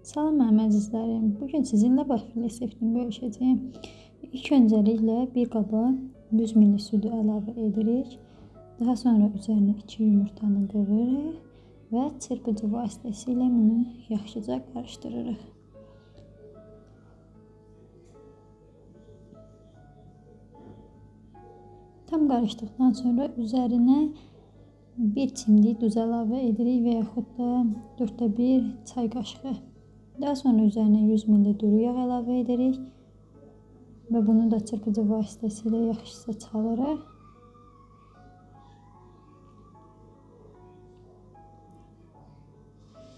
Salam mənim əzizlərim. Bugün sizinlə baş reseptimi bölüşəcəyim. İlk öncəliklə bir qaba 100 ml südü əlavə edirik. Daha sonra üzərinə 2 yumurtanı qırırıq və çırpıcı vasitəsilə bunu yaxşıca qarışdırırıq. Tam qarışdıqdan sonra üzərinə 1 çimdik duz əlavə edirik və yaxud da 1/4 çay qaşığı. Daha sonra üzərinə 100 ml duru yağ əlavə edirik və bunu da çırpıcı vasitəsilə yaxşıca çalırıq.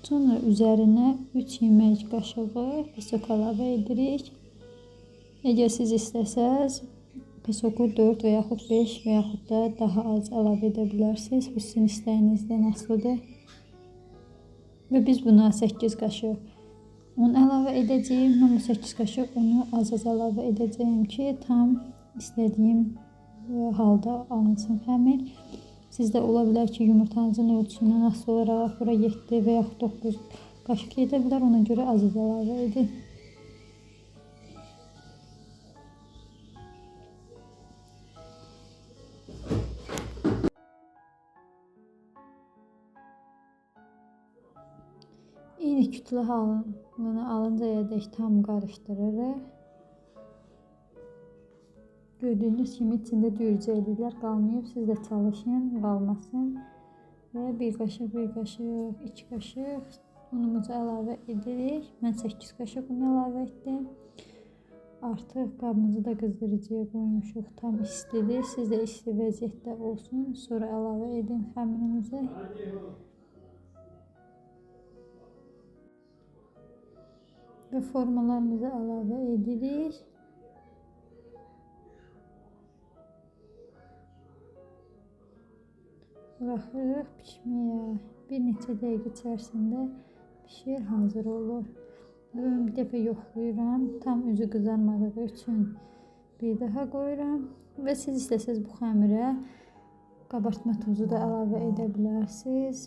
Sonra üzərinə 3 yemək qaşığı pesok əlavə edirik. Əgər siz istəsəz pesoku 4 və yaxud 5 və yaxud da daha az əlavə edə bilərsiniz. Bu sizin istəyinizdən asılıdır. Və biz buna 8 qaşıq un əlavə edəcəyim. Mən bu 8 qaşıq unu az-az əlavə edəcəyim ki, tam istədiyim halda alınsın xəmir. Sizdə ola bilər ki, yumurtanızın ölçüsündən asılı olaraq bura 7 və yaxud 9 qaşıq gedə bilər. Ona görə az-az əlavə edin. Eyni kütlə halını alıncaya tam qarışdırırıq. Gördüyünüz kimi içində cürcəlilər qalmayıb. Siz də çalışın, qalmasın. Və 1 qaşıq, 2 qaşıq unumuzu əlavə edirik. Mən 8 qaşıq un əlavə etdim. Artıq qabımızı da qızdırıcıya qoymuşuq. Tam istidir. Siz də isti vəziyyətdə olsun. Sonra əlavə edin xəmirinizi. Və formalarımızı əlavə edirik. Buraxırıq pişməyə. Bir neçə dəqiqə içərisində pişir, hazır olur. Bir dəfə yoxlayıram. Tam üzü qızarmadığı üçün bir daha qoyuram. Və siz istəsəz bu xəmirə qabartma tozu da əlavə edə bilərsiniz.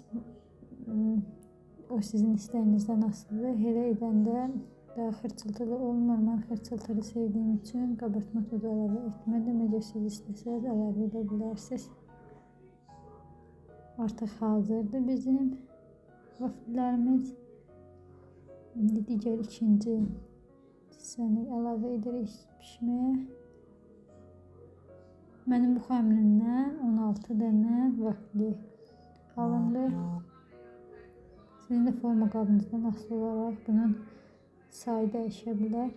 O sizin istəyinizdən asılıdır. Elə edəndə daha xırçıltılı olmur. Mən xırçıltılı sevdiyim üçün qabartma tozu əlavə etmədim. Əgər siz istəsəz əlavə edə bilərsiniz. Artıq hazırdır bizim vafillərimiz. İndi digər ikinci hissəni əlavə edirik pişməyə. Mənim bu xəmirimdən 16 dənə vafli alındı. Sizin də forma qabınızdan asılı olaraq bunun sayı dəyişə bilər.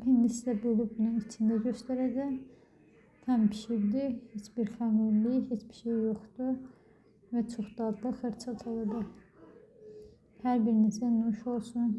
İndi sizə bölüb bunun içində göstərəcəm. Tam pişirdi. Heç bir xəmirlik, heç bir şey yoxdur. Və çox dadlı, xırçıltılıdır. Hər birinizə nuş olsun.